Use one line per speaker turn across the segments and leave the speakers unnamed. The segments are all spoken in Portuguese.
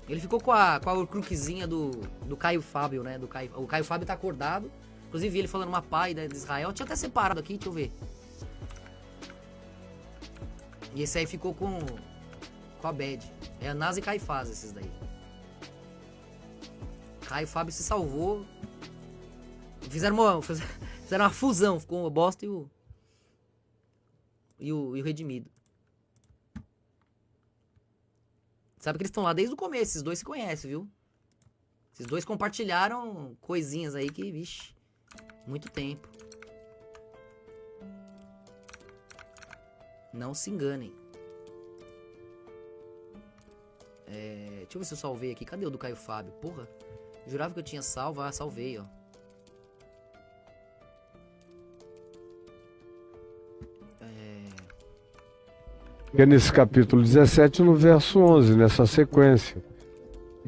Ele ficou com a Horcruxzinha do Caio Fábio, né? O Caio Fábio tá acordado. Inclusive vi ele falando uma pai de Israel. Tinha até separado aqui, deixa eu ver. E esse aí ficou com a Bad. É Anás e Caifás esses daí. Caio Fábio se salvou. Fizeram uma fusão. Ficou o bosta e o redimido. Sabe que eles estão lá desde o começo. Esses dois se conhecem, viu? Esses dois compartilharam coisinhas aí que, vixe, muito tempo. Não se enganem. Deixa eu ver se eu salvei aqui. Cadê o do Caio Fábio? Porra, eu jurava que eu tinha salvo. Ah, salvei, ó.
É nesse capítulo 17, no verso 11, nessa sequência.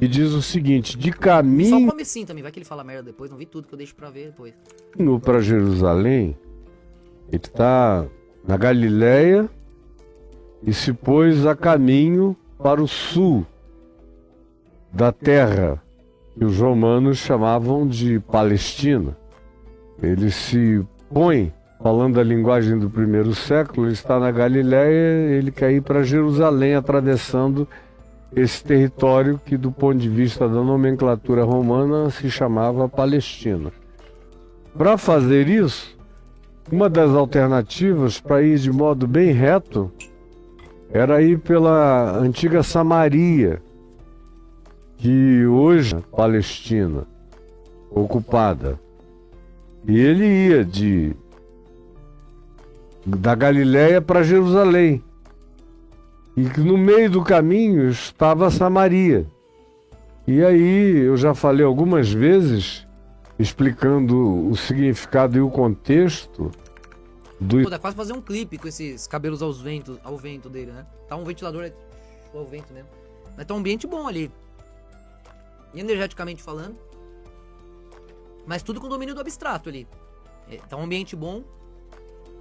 E diz o seguinte: de caminho...
Só o comecinho também, vai que ele fala merda depois. Não vi tudo que eu deixo pra ver depois.
Para Jerusalém, ele está na Galileia e se pôs a caminho para o sul da terra, que os romanos chamavam de Palestina. Ele se põe, falando a linguagem do primeiro século, ele está na Galileia, ele quer ir para Jerusalém, atravessando esse território que, do ponto de vista da nomenclatura romana, se chamava Palestina. Para fazer isso, uma das alternativas para ir de modo bem reto era ir pela antiga Samaria, que hoje é Palestina, ocupada. E ele ia da Galileia para Jerusalém. E no meio do caminho estava Samaria. E aí eu já falei algumas vezes, explicando o significado e o contexto do...
Pô, dá quase fazer um clipe com esses cabelos ao vento dele, né? Tá um ventilador ao vento mesmo. Mas tá um ambiente bom ali. Energeticamente falando. Mas tudo com domínio do abstrato ali. Tá um ambiente bom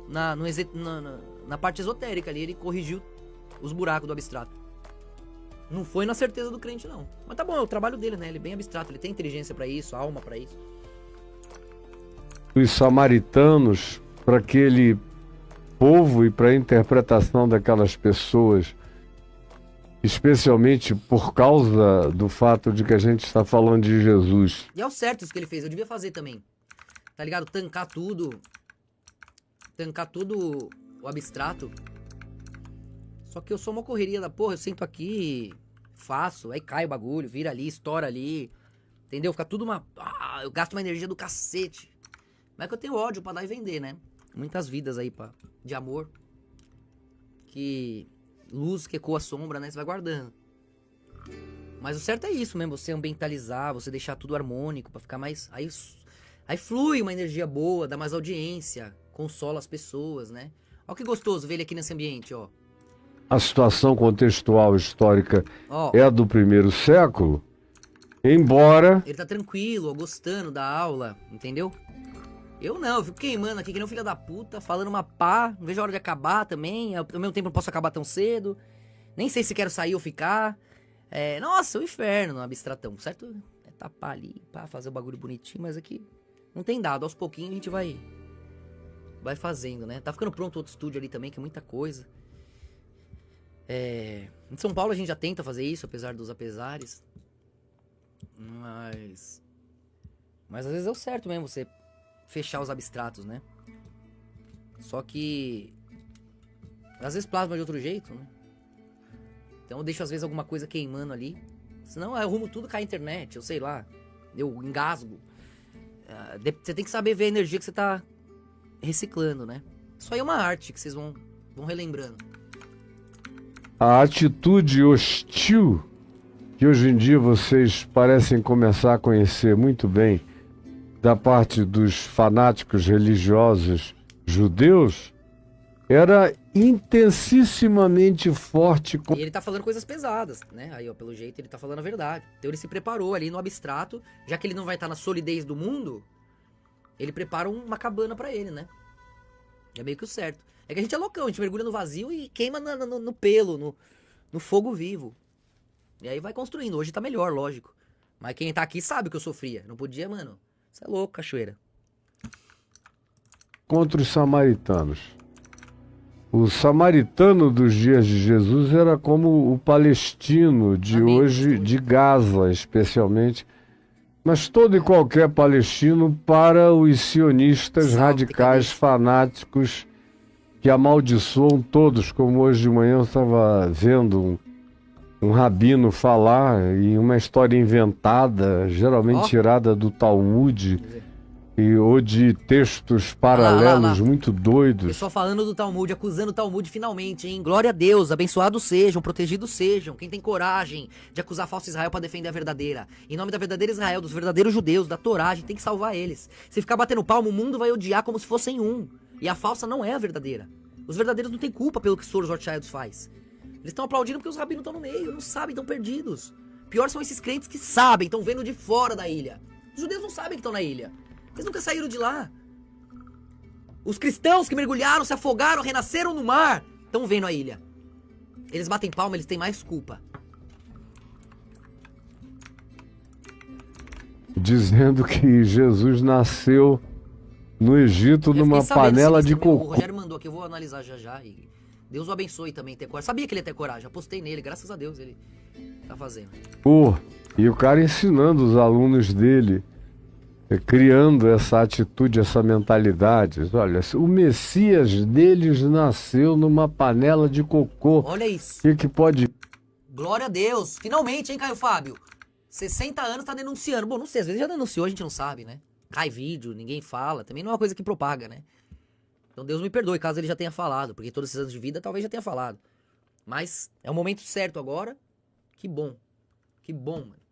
na parte esotérica ali. Ele corrigiu os buracos do abstrato. Não foi na certeza do crente, não. Mas tá bom, é o trabalho dele, né? Ele é bem abstrato. Ele tem inteligência pra isso, alma pra isso.
Os samaritanos, para aquele povo e para a interpretação daquelas pessoas, especialmente por causa do fato de que a gente está falando de Jesus.
E é o certo isso que ele fez, eu devia fazer também. Tá ligado? Tancar tudo o abstrato. Só que eu sou uma correria da porra, eu sento aqui, faço, aí cai o bagulho, vira ali, estoura ali. Entendeu? Fica tudo eu gasto uma energia do cacete. Mas é que eu tenho ódio pra dar e vender, né? Muitas vidas aí de amor. Que luz que ecoa a sombra, né? Você vai guardando. Mas o certo é isso mesmo, você ambientalizar, você deixar tudo harmônico pra ficar mais... Aí flui uma energia boa, dá mais audiência, consola as pessoas, né? Olha que gostoso ver ele aqui nesse ambiente, ó.
A situação contextual histórica é a do primeiro século, embora...
Ele tá tranquilo, ó, gostando da aula, entendeu? Eu não, eu fico queimando aqui que nem um filho da puta, falando uma pá, não vejo a hora de acabar também, ao mesmo tempo não posso acabar tão cedo, nem sei se quero sair ou ficar. Nossa, o inferno no abstratão, certo? É tapar ali, pá, fazer o bagulho bonitinho, mas aqui não tem dado, aos pouquinhos a gente vai fazendo, né? Tá ficando pronto outro estúdio ali também, que é muita coisa. Em São Paulo a gente já tenta fazer isso, apesar dos apesares. Mas às vezes é o certo mesmo você fechar os abstratos, né? Só que às vezes plasma de outro jeito, né? Então eu deixo às vezes alguma coisa queimando ali. Senão eu arrumo tudo, cai a internet, eu sei lá. Eu engasgo. Você tem que saber ver a energia que você tá reciclando, né? Isso aí é uma arte que vocês vão relembrando.
A atitude hostil que hoje em dia vocês parecem começar a conhecer muito bem da parte dos fanáticos religiosos judeus era intensissimamente forte.
E ele tá falando coisas pesadas, né? Aí, ó, pelo jeito, ele tá falando a verdade. Então ele se preparou ali no abstrato, já que ele não vai estar na solidez do mundo, ele prepara uma cabana pra ele, né? É meio que o certo. É que a gente é loucão, a gente mergulha no vazio e queima no pelo, no fogo vivo. E aí vai construindo. Hoje tá melhor, lógico. Mas quem tá aqui sabe que eu sofria. Não podia, mano. Você é louco, cachoeira.
Contra os samaritanos. O samaritano dos dias de Jesus era como o palestino de
Amém,
hoje,
pastor.
de Gaza especialmente. Mas todo e qualquer palestino para os sionistas radicais, fanáticos, que amaldiçoam todos, como hoje de manhã eu estava vendo um rabino falar em uma história inventada, geralmente tirada do Talmud, ou de textos paralelos muito doidos.
Pessoal falando do Talmud, acusando o Talmud finalmente, hein? Glória a Deus, abençoados sejam, protegidos sejam. Quem tem coragem de acusar a falsa Israel pra defender a verdadeira. Em nome da verdadeira Israel, dos verdadeiros judeus, da Torá, a gente tem que salvar eles. Se ficar batendo palmo, o mundo vai odiar como se fossem um. E a falsa não é a verdadeira. Os verdadeiros não têm culpa pelo que os Soros Rothschilds faz. Eles estão aplaudindo porque os rabinos estão no meio, não sabem, estão perdidos. Pior são esses crentes que sabem, estão vendo de fora da ilha. Os judeus não sabem que estão na ilha. Eles nunca saíram de lá. Os cristãos que mergulharam, se afogaram, renasceram no mar, estão vendo a ilha. Eles batem palma, eles têm mais culpa.
Dizendo que Jesus nasceu no Egito numa panela de cocô.
O Rogério mandou aqui, eu vou analisar já já. E Deus o abençoe também ter coragem. Sabia que ele ia ter coragem, apostei nele, graças a Deus ele tá fazendo.
E o cara ensinando os alunos dele, criando essa atitude, essa mentalidade. Olha, o Messias deles nasceu numa panela de cocô.
Olha isso.
O que pode...
Glória a Deus. Finalmente, hein, Caio Fábio? 60 anos tá denunciando. Bom, não sei, às vezes já denunciou, a gente não sabe, né? Cai vídeo, ninguém fala. Também não é uma coisa que propaga, né? Então Deus me perdoe caso ele já tenha falado, porque todos esses anos de vida talvez já tenha falado. Mas é o momento certo agora. Que bom. Que bom, mano.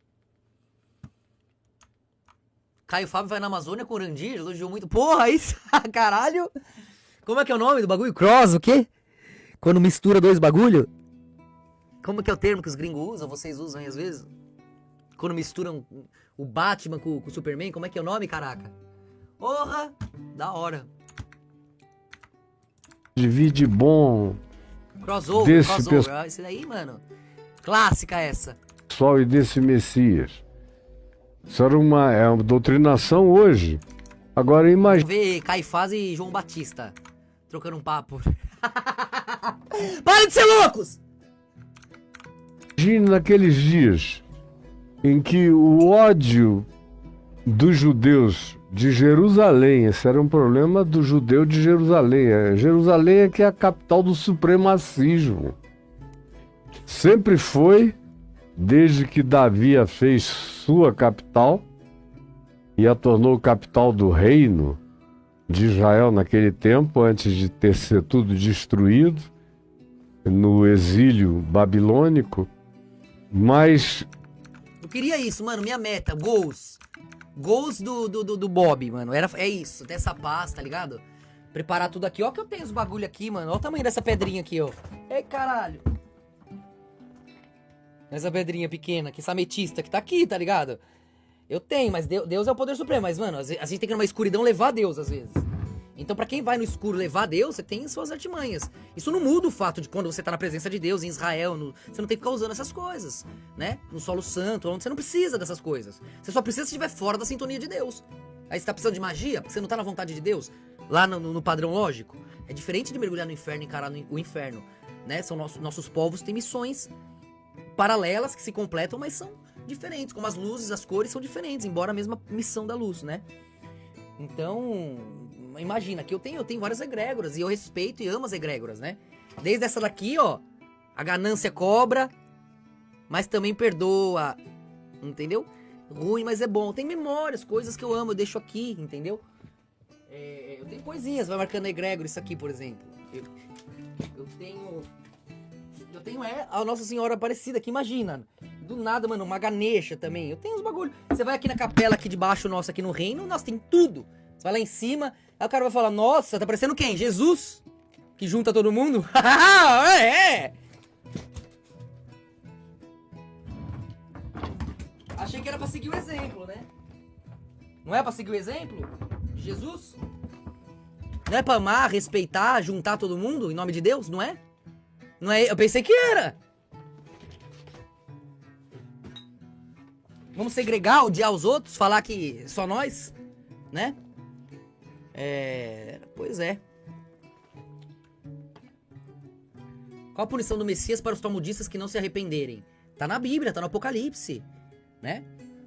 Caio Fábio vai na Amazônia com o Urandir, elogiou muito. Porra, isso, caralho. Como é que é o nome do bagulho? Cross, o quê? Quando mistura dois bagulho? Como que é o termo que os gringos usam, vocês usam aí às vezes? Quando misturam o Batman com o Superman, como é que é o nome, caraca? Porra, da hora.
Divide bom.
Crossover. Esse daí, mano. Clássica essa.
Pessoal e desse Messias. Isso era uma doutrinação hoje. Agora imagina...
Ver Caifás e João Batista trocando um papo. Para de ser loucos!
Imagine naqueles dias em que o ódio dos judeus de Jerusalém, esse era um problema do judeu de Jerusalém. Jerusalém é que é a capital do supremacismo. Sempre foi... Desde que Davi a fez sua capital e a tornou capital do reino de Israel naquele tempo, antes de ter sido tudo destruído no exílio babilônico. Mas...
Eu queria isso, mano, minha meta, gols. Gols do Bob, mano. É isso, dessa paz, tá ligado? Preparar tudo aqui. Ó que eu tenho os bagulho aqui, mano. Ó o tamanho dessa pedrinha aqui, ó. Ei, caralho. Essa pedrinha pequena, que essa ametista que tá aqui, tá ligado? Eu tenho, mas Deus é o poder supremo. Mas, mano, a gente tem que ir numa escuridão levar Deus, às vezes. Então, pra quem vai no escuro levar Deus, você tem suas artimanhas. Isso não muda o fato de quando você tá na presença de Deus, em Israel, você não tem que ficar usando essas coisas, né? No solo santo, onde você não precisa dessas coisas. Você só precisa se estiver fora da sintonia de Deus. Aí você tá precisando de magia, porque você não tá na vontade de Deus, lá no padrão lógico. É diferente de mergulhar no inferno e encarar o inferno, né? São nossos povos têm missões paralelas que se completam, mas são diferentes, como as luzes, as cores são diferentes, embora a mesma missão da luz, né? Então, imagina, que eu tenho várias egrégoras, e eu respeito e amo as egrégoras, né? Desde essa daqui, ó, a ganância cobra, mas também perdoa, entendeu? Ruim, mas é bom. Tem memórias, coisas que eu amo, eu deixo aqui, entendeu? Eu tenho coisinhas, vai marcando egrégora, isso aqui, por exemplo. Eu tenho a Nossa Senhora Aparecida aqui, imagina. Do nada, mano, uma ganesha também. Eu tenho uns bagulho. Você vai aqui na capela aqui debaixo, nossa, aqui no reino, nossa, tem tudo. Você vai lá em cima, aí o cara vai falar, nossa, tá parecendo quem? Jesus? Que junta todo mundo? É! Achei que era pra seguir o exemplo, né? Não é pra seguir o exemplo? Jesus? Não é pra amar, respeitar, juntar todo mundo em nome de Deus? Não é? Não é? Eu pensei que era. Vamos segregar, odiar os outros, falar que só nós, né? Pois é. Qual a punição do Messias para os talmudistas que não se arrependerem? Tá na Bíblia, tá no Apocalipse, né?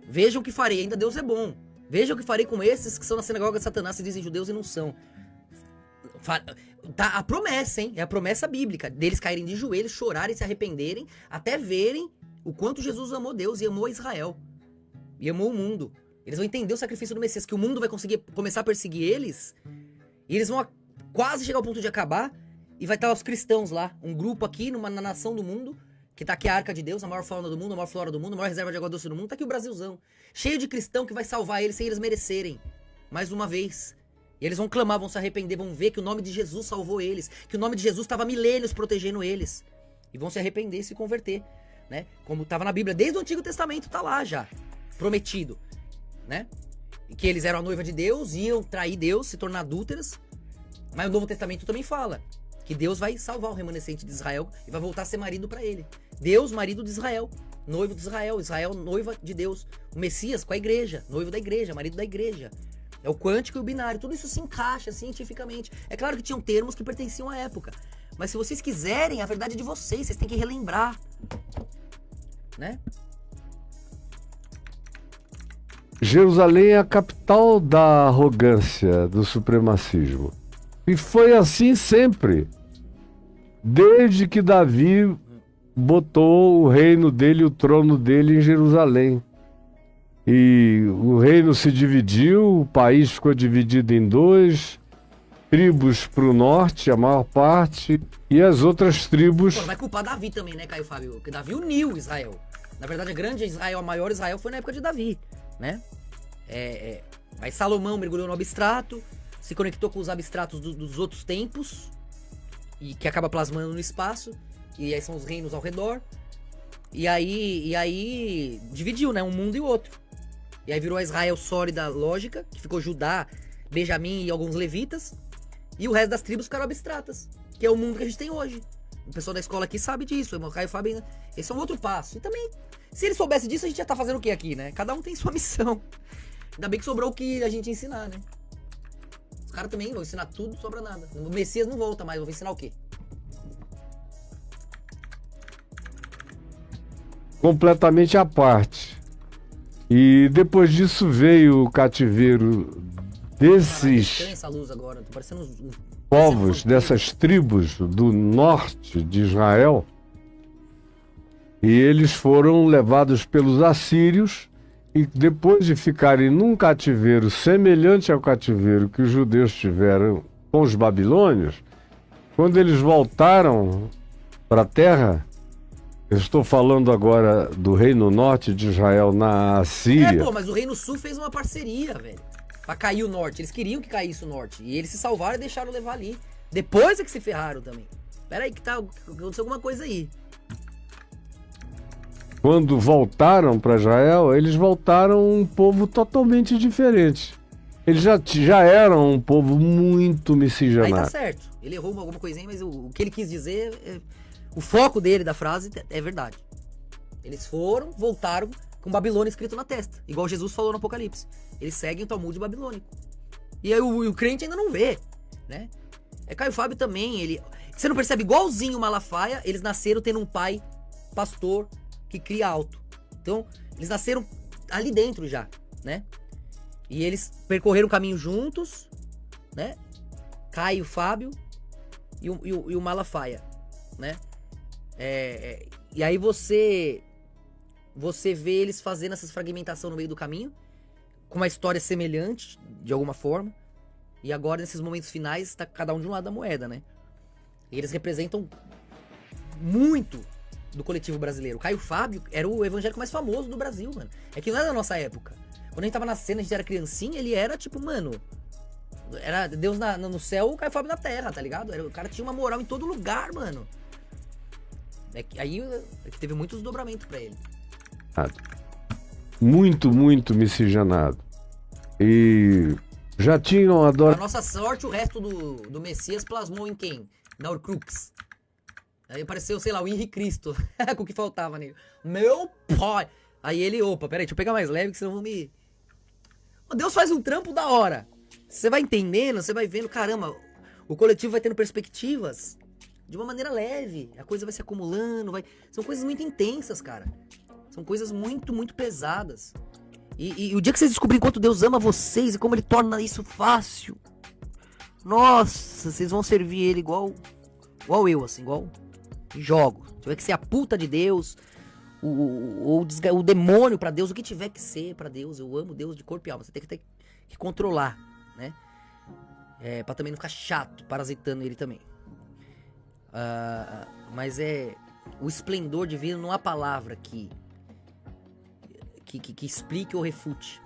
Vejam o que farei, ainda Deus é bom. Vejam o que farei com esses que são na sinagoga de Satanás, se dizem judeus e não são. Tá a promessa, hein? É a promessa bíblica, deles caírem de joelhos, chorarem, se arrependerem, até verem o quanto Jesus amou Deus e amou Israel. E amou o mundo. Eles vão entender o sacrifício do Messias, que o mundo vai conseguir começar a perseguir eles, e eles vão quase chegar ao ponto de acabar, e vai estar os cristãos lá, um grupo aqui, na nação do mundo, que tá aqui a Arca de Deus, a maior fauna do mundo, a maior flora do mundo, a maior reserva de água doce do mundo, tá aqui o Brasilzão, cheio de cristão que vai salvar eles sem eles merecerem, mais uma vez. E eles vão clamar, vão se arrepender, vão ver que o nome de Jesus salvou eles, que o nome de Jesus estava há milênios protegendo eles, e vão se arrepender e se converter, né? Como estava na Bíblia, desde o Antigo Testamento tá lá já, prometido, né? E que eles eram a noiva de Deus, iam trair Deus, se tornar adúlteras. Mas o Novo Testamento também fala que Deus vai salvar o remanescente de Israel e vai voltar a ser marido para ele. Deus, marido de Israel, noivo de Israel, Israel, noiva de Deus. O Messias com a igreja, noivo da igreja, marido da igreja. É o quântico e o binário, tudo isso se encaixa cientificamente. É claro que tinham termos que pertenciam à época, mas se vocês quiserem, a verdade é de vocês têm que relembrar, né?
Jerusalém é a capital da arrogância, do supremacismo. E foi assim sempre. Desde que Davi botou o reino dele, o trono dele em Jerusalém. E o reino se dividiu, o país ficou dividido em dois, tribos para o norte, a maior parte, e as outras tribos...
Pô, vai culpar Davi também, né, Caio Fábio? Porque Davi uniu Israel. Na verdade, a grande Israel, a maior Israel, foi na época de Davi, né? Aí Salomão mergulhou no abstrato, se conectou com os abstratos dos outros tempos, e que acaba plasmando no espaço, e aí são os reinos ao redor, e aí dividiu, né, um mundo e o outro. E aí virou a Israel sólida lógica, que ficou Judá, Benjamim e alguns levitas, e o resto das tribos ficaram abstratas, que é o mundo que a gente tem hoje. O pessoal da escola aqui sabe disso, o Caio Fábio, esse é um outro passo. E também, se ele soubesse disso, a gente já tá fazendo o que aqui, né? Cada um tem sua missão. Ainda bem que sobrou o que a gente ensinar, né? Os caras também vão ensinar tudo, não sobra nada. O Messias não volta mais, vou ensinar o quê?
Completamente à parte. E depois disso veio o cativeiro desses
essa luz agora, tô parecendo
povos, dessas tribos do norte de Israel. E eles foram levados pelos assírios. E depois de ficarem num cativeiro semelhante ao cativeiro que os judeus tiveram com os babilônios, quando eles voltaram para a terra, eu estou falando agora do reino norte de Israel na Assíria.
Pô, mas o reino sul fez uma parceria, velho, pra cair o norte. Eles queriam que caísse o norte. E eles se salvaram e deixaram levar ali. Depois é que se ferraram também. Pera aí que aconteceu alguma coisa aí.
Quando voltaram para Israel, eles voltaram um povo totalmente diferente. Eles já eram um povo muito miscigenado.
Aí tá certo. Ele errou alguma coisinha, mas o que ele quis dizer, o foco dele da frase é verdade. Eles voltaram com Babilônia escrito na testa, igual Jesus falou no Apocalipse. Eles seguem o Talmud babilônico. E aí o crente ainda não vê, né? Caio Fábio também, você não percebe, igualzinho o Malafaia, eles nasceram tendo um pai pastor que cria alto. Então, eles nasceram ali dentro já, né? E eles percorreram o caminho juntos, né? Caio, Fábio e o Malafaia, né? E aí você vê eles fazendo essas fragmentação no meio do caminho, com uma história semelhante, de alguma forma. E agora, nesses momentos finais, tá cada um de um lado da moeda, né? E eles representam muito do coletivo brasileiro. O Caio Fábio era o evangélico mais famoso do Brasil, mano. É que não era da nossa época. Quando a gente tava nascendo, a gente era criancinha, ele era tipo, mano... Era Deus no céu, o Caio Fábio na terra, tá ligado? O cara tinha uma moral em todo lugar, mano. Aí teve muito desdobramento pra ele.
Muito, muito miscigenado. E já tinham adorado...
Pra nossa sorte, o resto do Messias plasmou em quem? Na Horcrux. Aí apareceu, sei lá, o Henri Cristo, com o que faltava nele. Meu pai! Aí ele, opa, peraí, deixa eu pegar mais leve, que senão vão me... Deus faz um trampo da hora. Você vai entendendo, você vai vendo, caramba, o coletivo vai tendo perspectivas de uma maneira leve. A coisa vai se acumulando, São coisas muito intensas, cara. São coisas muito, muito pesadas. E o dia que vocês descobrirem quanto Deus ama vocês e como Ele torna isso fácil, nossa, vocês vão servir Ele igual eu, assim, igual jogo. Se tiver que ser a puta de Deus, o demônio pra Deus, o que tiver que ser pra Deus. Eu amo Deus de corpo e alma. Você tem que ter que controlar, né? Pra também não ficar chato, parasitando Ele também. Mas o esplendor divino, não há palavra que explique ou refute.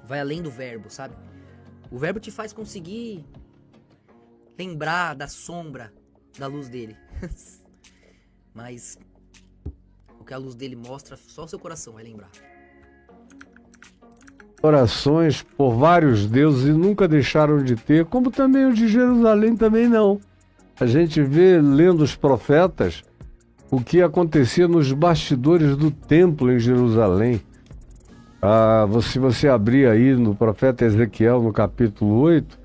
Vai além do verbo, sabe? O verbo te faz conseguir lembrar da sombra da luz dele. Mas o que a luz dele mostra, só o seu coração vai lembrar.
Orações por vários deuses e nunca deixaram de ter, como também o de Jerusalém também não. A gente vê, lendo os profetas, o que acontecia nos bastidores do templo em Jerusalém. Se você abrir aí no profeta Ezequiel, no capítulo 8,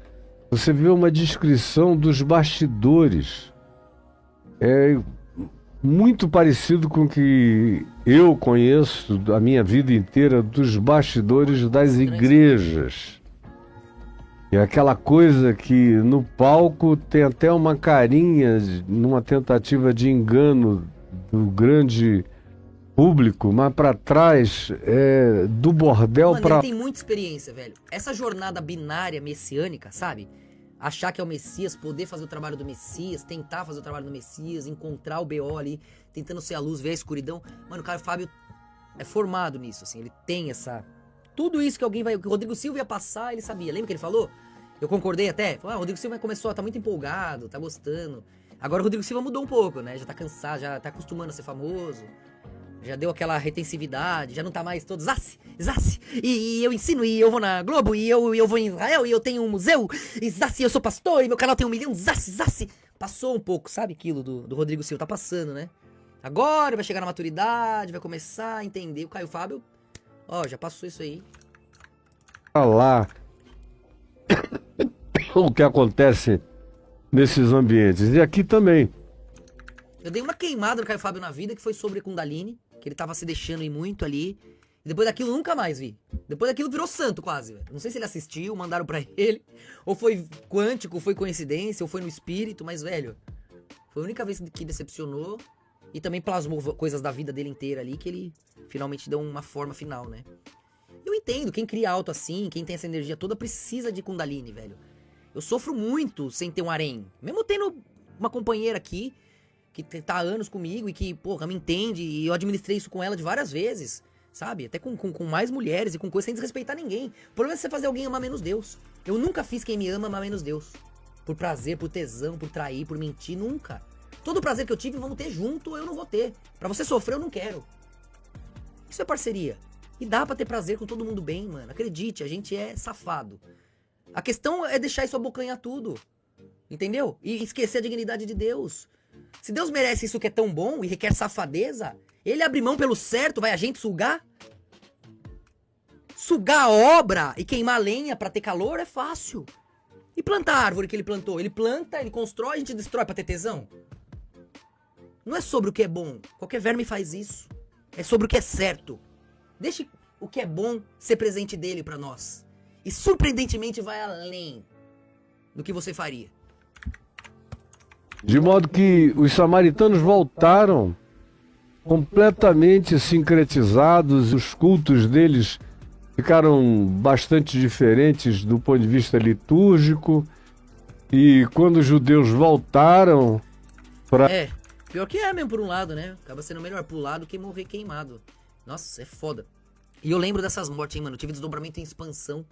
você vê uma descrição dos bastidores. É muito parecido com o que eu conheço a minha vida inteira dos bastidores das igrejas. É aquela coisa que no palco tem até uma carinha, numa tentativa de engano do grande público, mas pra trás, do bordel.
Mano, ele tem muita experiência, velho. Essa jornada binária messiânica, sabe? Achar que é o Messias, poder fazer o trabalho do Messias, tentar fazer o trabalho do Messias, encontrar o BO ali, tentando ser a luz, ver a escuridão. Mano, o Caio Fábio é formado nisso, assim, ele tem essa... Tudo isso que o Rodrigo Silva ia passar, ele sabia. Lembra que ele falou? Eu concordei até. Falou, o Rodrigo Silva começou, tá muito empolgado, tá gostando. Agora o Rodrigo Silva mudou um pouco, né? Já tá cansado, já tá acostumando a ser famoso. Já deu aquela retensividade, já não tá mais todo Zassi, e eu ensino, e eu vou na Globo, e eu vou em Israel, e eu tenho um museu, e Zassi, eu sou pastor, e meu canal tem 1 milhão, Zassi. Passou um pouco, sabe aquilo do Rodrigo Silva, tá passando, né? Agora vai chegar na maturidade, vai começar a entender. O Caio Fábio, já passou isso aí.
Lá o que acontece nesses ambientes, e aqui também.
Eu dei uma queimada no Caio Fábio na vida, que foi sobre Kundalini, que ele tava se deixando ir muito ali. E depois daquilo nunca mais vi. Depois daquilo virou santo quase, velho. Não sei se ele assistiu, mandaram pra ele, ou foi quântico, foi coincidência, ou foi no espírito, mas, velho, foi a única vez que decepcionou e também plasmou coisas da vida dele inteira ali, que ele finalmente deu uma forma final, né? Eu entendo, quem cria alto assim, quem tem essa energia toda, precisa de Kundalini, velho. Eu sofro muito sem ter um harém. Mesmo tendo uma companheira aqui, que tá há anos comigo e que, porra, me entende, e eu administrei isso com ela de várias vezes, sabe? Até com mais mulheres e com coisas sem desrespeitar ninguém. O problema é você fazer alguém amar menos Deus. Eu nunca fiz quem me ama amar menos Deus. Por prazer, por tesão, por trair, por mentir, nunca. Todo o prazer que eu tive, vamos ter junto, eu não vou ter. Pra você sofrer, eu não quero. Isso é parceria. E dá pra ter prazer com todo mundo bem, mano. Acredite, a gente é safado. A questão é deixar isso abocanhar tudo. Entendeu? E esquecer a dignidade de Deus. Se Deus merece isso que é tão bom e requer safadeza, ele abre mão pelo certo, vai a gente sugar? Sugar a obra e queimar lenha pra ter calor é fácil. E plantar a árvore que ele plantou? Ele planta, ele constrói, a gente destrói pra ter tesão? Não é sobre o que é bom. Qualquer verme faz isso. É sobre o que é certo. Deixe o que é bom ser presente dele pra nós. E surpreendentemente vai além do que você faria.
De modo que os samaritanos voltaram completamente sincretizados, os cultos deles ficaram bastante diferentes do ponto de vista litúrgico, e quando os judeus voltaram para...
Pior que é mesmo por um lado, né? Acaba sendo melhor pular do que morrer queimado. Nossa, é foda. E eu lembro dessas mortes, hein, mano? Eu tive desdobramento em expansão.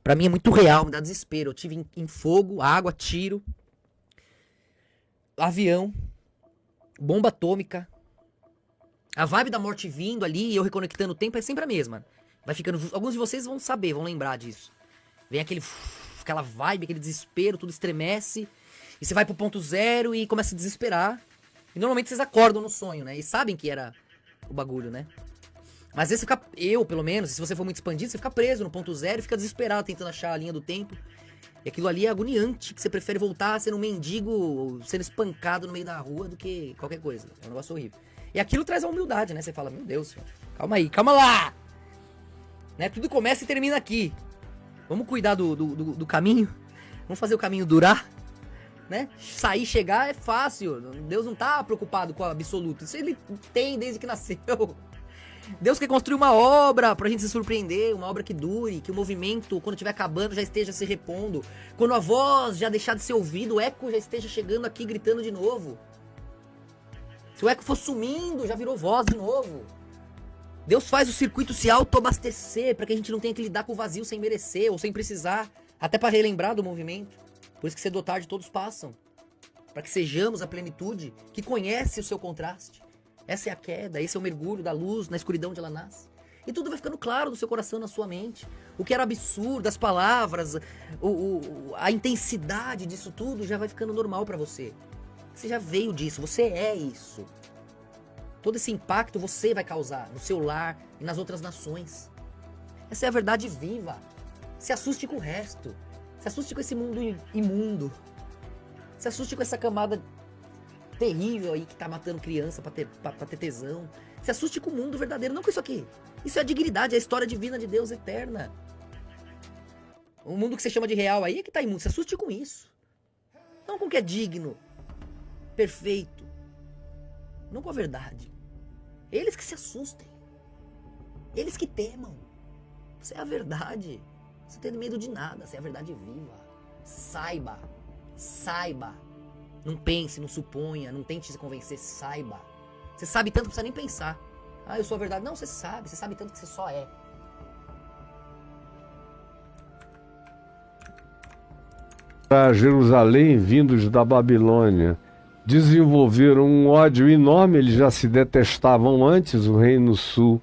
Pra mim é muito real, me dá desespero. Eu tive em fogo, água, tiro, avião, bomba atômica. A vibe da morte vindo ali e eu reconectando o tempo é sempre a mesma. Vai ficando... Alguns de vocês vão saber, vão lembrar disso. Vem aquela vibe, aquele desespero, tudo estremece. E você vai pro ponto zero e começa a desesperar. E normalmente vocês acordam no sonho, né? E sabem que era o bagulho, né? Mas às vezes você fica, eu pelo menos, se você for muito expandido, você fica preso no ponto zero e fica desesperado tentando achar a linha do tempo. E aquilo ali é agoniante, que você prefere voltar sendo um mendigo, sendo espancado no meio da rua do que qualquer coisa. É um negócio horrível. E aquilo traz a humildade, né? Você fala, meu Deus, calma aí, calma lá! Né? Tudo começa e termina aqui. Vamos cuidar do caminho? Vamos fazer o caminho durar? Né? Sair, chegar é fácil. Deus não tá preocupado com o absoluto. Isso ele tem desde que nasceu. Deus quer construir uma obra pra gente se surpreender, uma obra que dure, que o movimento, quando estiver acabando, já esteja se repondo. Quando a voz já deixar de ser ouvida, o eco já esteja chegando aqui gritando de novo. Se o eco for sumindo, já virou voz de novo. Deus faz o circuito se autoabastecer para que a gente não tenha que lidar com o vazio sem merecer ou sem precisar, até para relembrar do movimento. Por isso que cedo ou tarde todos passam. Para que sejamos a plenitude que conhece o seu contraste. Essa é a queda, esse é o mergulho da luz na escuridão onde ela nasce. E tudo vai ficando claro no seu coração, na sua mente. O que era absurdo, as palavras, a intensidade disso tudo já vai ficando normal para você. Você já veio disso, você é isso. Todo esse impacto você vai causar no seu lar e nas outras nações. Essa é a verdade viva. Se assuste com o resto. Se assuste com esse mundo imundo. Se assuste com essa camada terrível aí que tá matando criança pra ter tesão. Se assuste com o mundo verdadeiro, não com isso aqui. Isso é a dignidade, é a história divina de Deus eterna. O mundo que você chama de real aí é que tá imundo. Se assuste com isso. Não com o que é digno, perfeito. Não com a verdade. Eles que se assustem. Eles que temam. Isso é a verdade. Você não tem medo de nada, essa é a verdade viva. Saiba. Saiba. Não pense, não suponha, não tente se convencer, saiba. Você sabe tanto que não precisa nem pensar. Ah, eu sou a verdade. Não, você sabe tanto que você só é.
Para Jerusalém, vindos da Babilônia, desenvolveram um ódio enorme. Eles já se detestavam antes, o Reino Sul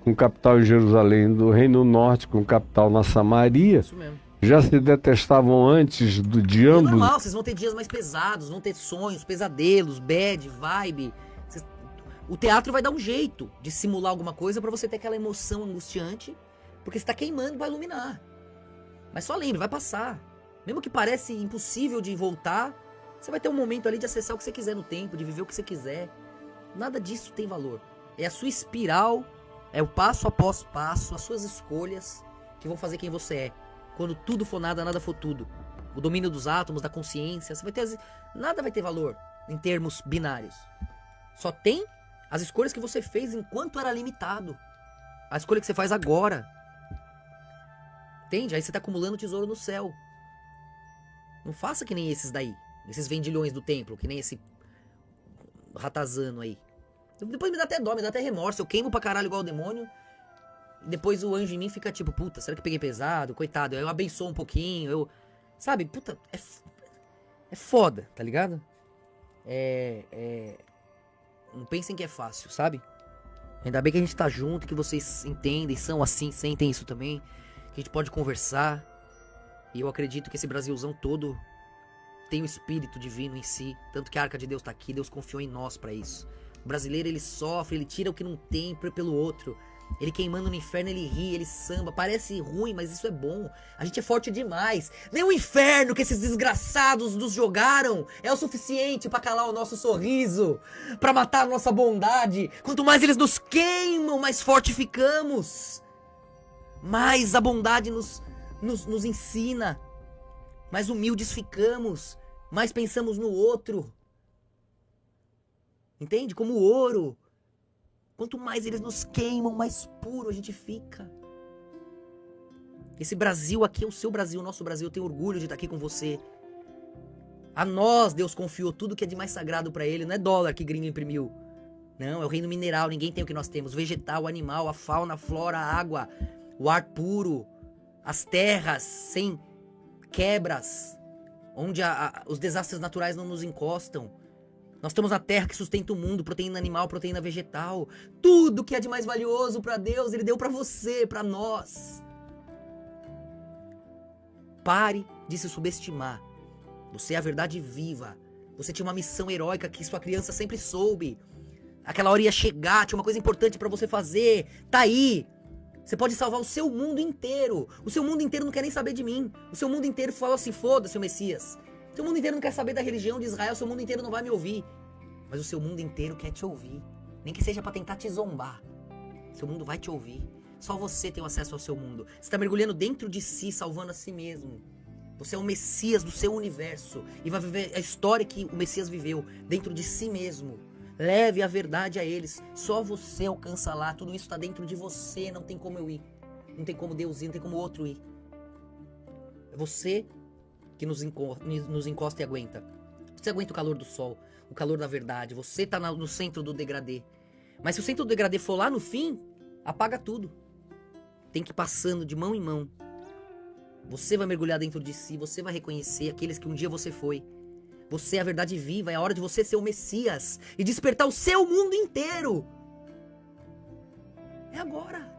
com capital em Jerusalém, do Reino Norte com capital na Samaria.
Isso mesmo.
Já se detestavam antes de ambos.
É normal, vocês vão ter dias mais pesados, vão ter sonhos, pesadelos, bad, vibe. O teatro vai dar um jeito de simular alguma coisa pra você ter aquela emoção angustiante, porque você tá queimando pra iluminar. Mas só lembre, vai passar. Mesmo que pareça impossível de voltar, você vai ter um momento ali de acessar o que você quiser no tempo, de viver o que você quiser. Nada disso tem valor. É a sua espiral, é o passo após passo, as suas escolhas que vão fazer quem você é. Quando tudo for nada, nada for tudo. O domínio dos átomos, da consciência, você vai ter nada vai ter valor em termos binários. Só tem as escolhas que você fez enquanto era limitado. A escolha que você faz agora. Entende? Aí você tá acumulando tesouro no céu. Não faça que nem esses daí. Esses vendilhões do templo, que nem esse ratazano aí. Depois me dá até dó, me dá até remorso. Eu queimo pra caralho igual o demônio. E depois o anjo em mim fica tipo, puta, será que eu peguei pesado? Coitado, eu abençoo um pouquinho, sabe, puta, é foda, tá ligado? Não pensem que é fácil, sabe? Ainda bem que a gente tá junto, que vocês entendem, são assim, sentem isso também. Que a gente pode conversar. E eu acredito que esse Brasilzão todo tem o espírito divino em si. Tanto que a Arca de Deus tá aqui, Deus confiou em nós pra isso. O brasileiro, ele sofre, ele tira o que não tem pelo outro. Ele queimando no inferno, ele ri, ele samba. Parece ruim, mas isso é bom. A gente é forte demais. Nem o inferno que esses desgraçados nos jogaram é o suficiente pra calar o nosso sorriso, pra matar a nossa bondade. Quanto mais eles nos queimam, mais forte ficamos. Mais a bondade nos ensina. Mais humildes ficamos. Mais pensamos no outro. Entende? Como o ouro. Quanto mais eles nos queimam, mais puro a gente fica. Esse Brasil aqui é o seu Brasil, o nosso Brasil. Eu tenho orgulho de estar aqui com você. A nós, Deus confiou tudo que é de mais sagrado para ele. Não é dólar que gringo imprimiu. Não, é o reino mineral. Ninguém tem o que nós temos. O vegetal, o animal, a fauna, a flora, a água. O ar puro. As terras sem quebras. Onde os desastres naturais não nos encostam. Nós temos a terra que sustenta o mundo, proteína animal, proteína vegetal. Tudo que é de mais valioso para Deus, Ele deu para você, para nós. Pare de se subestimar. Você é a verdade viva. Você tinha uma missão heróica que sua criança sempre soube. Aquela hora ia chegar, tinha uma coisa importante pra você fazer. Tá aí. Você pode salvar o seu mundo inteiro. O seu mundo inteiro não quer nem saber de mim. O seu mundo inteiro fala assim, foda-se o Messias. O seu mundo inteiro não quer saber da religião de Israel. O seu mundo inteiro não vai me ouvir. Mas o seu mundo inteiro quer te ouvir. Nem que seja pra tentar te zombar. Seu mundo vai te ouvir. Só você tem o acesso ao seu mundo. Você tá mergulhando dentro de si, salvando a si mesmo. Você é o Messias do seu universo. E vai viver a história que o Messias viveu dentro de si mesmo. Leve a verdade a eles. Só você alcança lá. Tudo isso está dentro de você. Não tem como eu ir. Não tem como Deus ir. Não tem como outro ir. É você que nos encosta e aguenta. Você aguenta o calor do sol. O calor da verdade. Você está no centro do degradê. Mas se o centro do degradê for lá no fim, apaga tudo. Tem que ir passando de mão em mão. Você vai mergulhar dentro de si. Você vai reconhecer aqueles que um dia você foi. Você é a verdade viva, é a hora de você ser o Messias e despertar o seu mundo inteiro. É agora.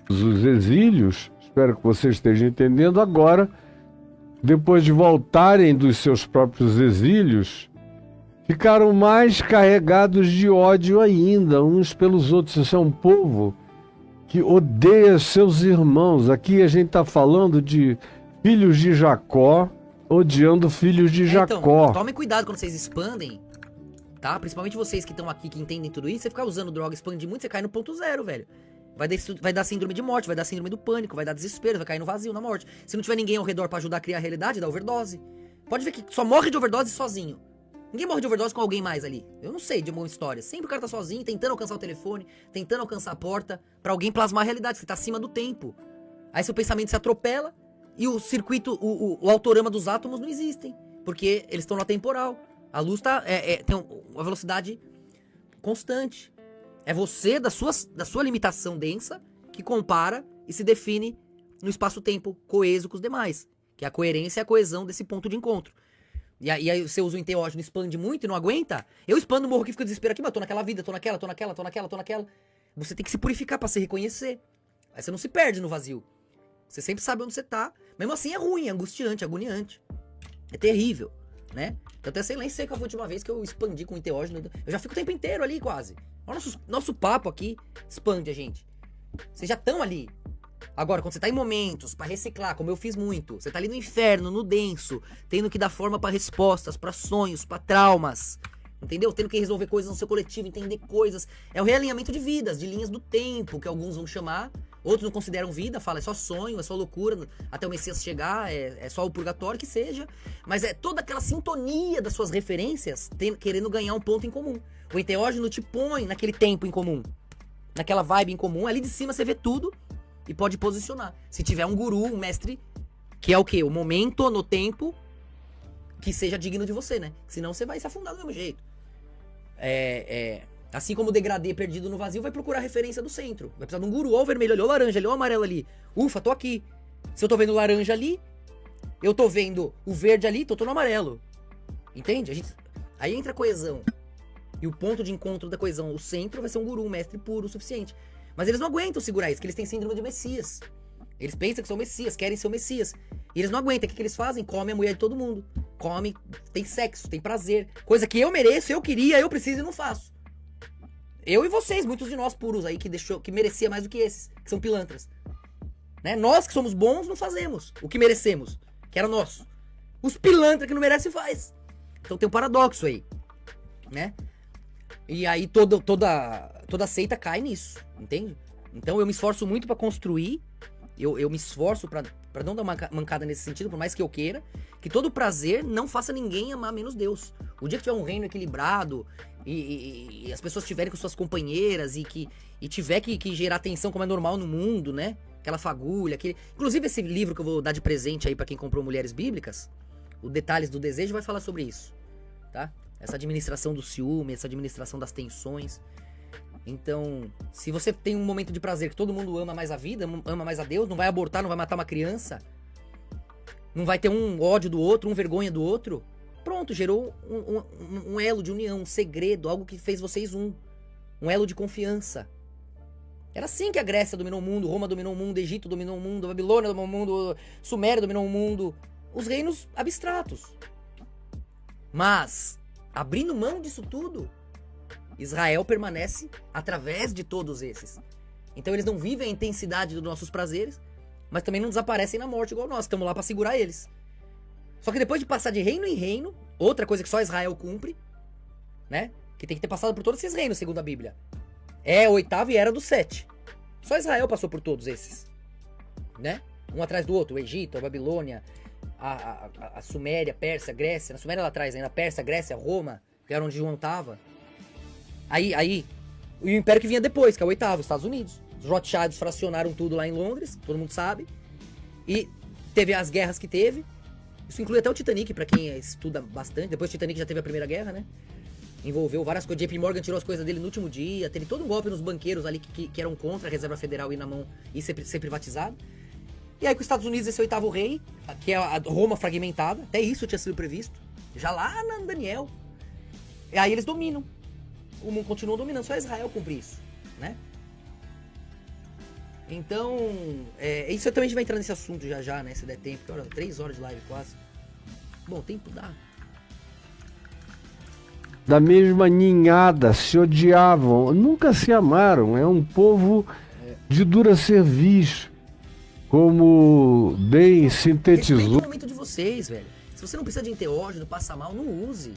Os exílios, espero que você esteja entendendo agora, depois de voltarem dos seus próprios exílios, ficaram mais carregados de ódio ainda, uns pelos outros. Isso é um povo que odeia seus irmãos. Aqui a gente está falando de filhos de Jacó odiando filhos de Jacó.
Então, tomem cuidado quando vocês expandem, tá? Principalmente vocês que estão aqui, que entendem tudo isso. Você ficar usando droga, expandir muito, você cai no ponto zero, velho. Vai dar síndrome de morte, vai dar síndrome do pânico, vai dar desespero, vai cair no vazio, na morte. Se não tiver ninguém ao redor pra ajudar a criar a realidade, dá overdose. Pode ver que só morre de overdose sozinho. Ninguém morre de overdose com alguém mais ali. Eu não sei de uma história. Sempre o cara tá sozinho, tentando alcançar o telefone, tentando alcançar a porta, pra alguém plasmar a realidade. Você tá acima do tempo. Aí seu pensamento se atropela e o circuito, o autorama dos átomos não existem. Porque eles estão no atemporal. A luz tem uma velocidade constante. É você, da sua limitação densa, que compara e se define no espaço-tempo coeso com os demais. Que é a coerência e a coesão desse ponto de encontro. E aí você usa o enteógeno, expande muito e não aguenta. Eu expando, morro aqui, fico desespero aqui, mas tô naquela vida, tô naquela. Você tem que se purificar pra se reconhecer. Aí você não se perde no vazio. Você sempre sabe onde você tá. Mesmo assim é ruim, é angustiante, é agoniante. É terrível, né? Eu até sei lá em seco a última vez que eu expandi com o enteógeno. Eu já fico o tempo inteiro ali quase. Olha nosso papo aqui expande a gente. Vocês já estão ali. Agora, quando você tá em momentos pra reciclar, como eu fiz muito, você tá ali no inferno, no denso, tendo que dar forma pra respostas, pra sonhos, pra traumas, entendeu? Tendo que resolver coisas no seu coletivo, entender coisas. É o realinhamento de vidas, de linhas do tempo, que alguns vão chamar, outros não consideram vida, falam é só sonho, é só loucura, até o Messias chegar, é só o purgatório que seja. Mas é toda aquela sintonia das suas referências, querendo ganhar um ponto em comum. O enteógeno te põe naquele tempo em comum, naquela vibe em comum, ali de cima você vê tudo e pode posicionar. Se tiver um guru, um mestre, que é o quê? O momento no tempo que seja digno de você, né? Senão você vai se afundar do mesmo jeito. Assim como o degradê perdido no vazio vai procurar referência do centro. Vai precisar de um guru, ou o vermelho ali, ou o laranja ali, ou o amarelo ali. Ufa, tô aqui. Se eu tô vendo o laranja ali, eu tô vendo o verde ali, tô no amarelo. Entende? Aí entra a coesão. E o ponto de encontro da coesão, o centro, vai ser um guru, um mestre puro o suficiente. Mas eles não aguentam segurar isso, porque eles têm síndrome de Messias. Eles pensam que são Messias, querem ser o Messias. E eles não aguentam. O que eles fazem? Comem a mulher de todo mundo. Comem, tem sexo, tem prazer. Coisa que eu mereço, eu queria, eu preciso e não faço. Eu e vocês, muitos de nós puros aí, que merecia mais do que esses, que são pilantras. Né? Nós que somos bons, não fazemos o que merecemos, que era nosso. Os pilantras que não merecem, faz. Então tem um paradoxo aí, né? E aí toda seita cai nisso, entende? Então eu me esforço muito pra construir, eu me esforço pra não dar uma mancada nesse sentido, por mais que eu queira, que todo prazer não faça ninguém amar menos Deus. O dia que tiver um reino equilibrado e as pessoas estiverem com suas companheiras e tiver que gerar tensão como é normal no mundo, né? Aquela fagulha, Inclusive esse livro que eu vou dar de presente aí pra quem comprou Mulheres Bíblicas, o Detalhes do Desejo, vai falar sobre isso, tá? Essa administração do ciúme, essa administração das tensões. Então, se você tem um momento de prazer que todo mundo ama mais a vida, ama mais a Deus, não vai abortar, não vai matar uma criança, não vai ter um ódio do outro, vergonha do outro, pronto, gerou um elo de união, um segredo, algo que fez vocês um elo de confiança. Era assim que a Grécia dominou o mundo, Roma dominou o mundo, Egito dominou o mundo, Babilônia dominou o mundo, Suméria dominou o mundo, os reinos abstratos. Mas, abrindo mão disso tudo, Israel permanece através de todos esses. Então eles não vivem a intensidade dos nossos prazeres, mas também não desaparecem na morte igual nós. Estamos lá para segurar eles. Só que depois de passar de reino em reino, outra coisa que só Israel cumpre, né? Que tem que ter passado por todos esses reinos, segundo a Bíblia. É a 8ª e era do 7. Só Israel passou por todos esses, né? Um atrás do outro, o Egito, a Babilônia, a Suméria, Pérsia, Grécia. Na Suméria lá atrás ainda, Pérsia, Grécia, Roma, que era onde João estava. Aí, o império que vinha depois, que é o 8º, os Estados Unidos. Os Rothschilds fracionaram tudo lá em Londres, todo mundo sabe. E teve as guerras que teve. Isso inclui até o Titanic, pra quem estuda bastante. Depois do Titanic já teve a Primeira Guerra, né? Envolveu várias coisas. JP Morgan tirou as coisas dele no último dia. Teve todo um golpe nos banqueiros ali que eram contra a Reserva Federal ir na mão e ser privatizado. E aí com os Estados Unidos, esse 8º rei, que é a Roma fragmentada. Até isso tinha sido previsto. Já lá na Daniel. E aí eles dominam. O mundo continua dominando. Só Israel cumpre isso, né? Então, isso também a gente vai entrar nesse assunto já, né? Se der tempo. Porque, olha, 3 horas de live quase. Bom, tempo dá.
Da mesma ninhada, se odiavam, nunca se amaram. É um povo de dura cerviz, como bem sintetizou.
Respeita o momento de vocês, velho. Se você não precisa de enteógeno, não passa mal, não use.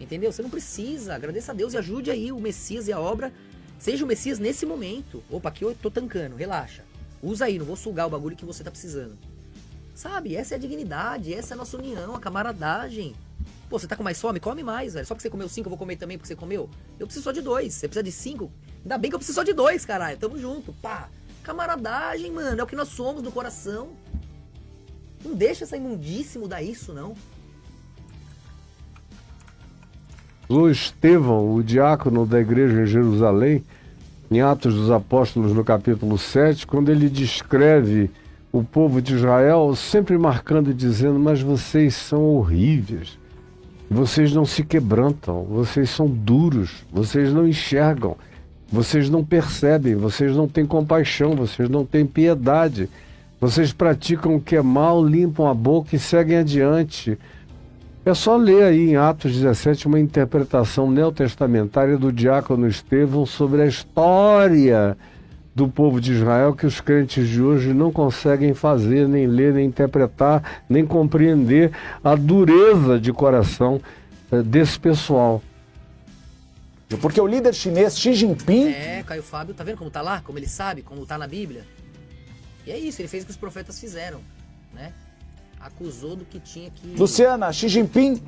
Entendeu? Você não precisa. Agradeça a Deus e ajude aí o Messias e a obra. Seja o Messias nesse momento. Opa, aqui eu tô tancando, relaxa. Usa aí, não vou sugar o bagulho que você tá precisando. Sabe? Essa é a dignidade, essa é a nossa união, a camaradagem. Pô, você tá com mais fome? Come mais, velho. Só porque você comeu 5, eu vou comer também porque você comeu. Eu preciso só de 2. Você precisa de 5? Ainda bem que eu preciso só de 2, caralho. Tamo junto, pá. Camaradagem, mano. É o que nós somos do coração. Não deixa essa imundície mudar isso, não.
O Estevão, o diácono da igreja em Jerusalém, em Atos dos Apóstolos, no capítulo 7, quando ele descreve o povo de Israel, sempre marcando e dizendo: mas vocês são horríveis, vocês não se quebrantam, vocês são duros, vocês não enxergam, vocês não percebem, vocês não têm compaixão, vocês não têm piedade, vocês praticam o que é mal, limpam a boca e seguem adiante. É só ler aí em Atos 17 uma interpretação neotestamentária do diácono Estevão sobre a história do povo de Israel que os crentes de hoje não conseguem fazer, nem ler, nem interpretar, nem compreender a dureza de coração desse pessoal.
Porque o líder chinês Xi Jinping...
Caio Fábio, tá vendo como tá lá? Como ele sabe, como tá na Bíblia? E é isso, ele fez o que os profetas fizeram, né? Acusou do que tinha que...
Luciana, Xi Jinping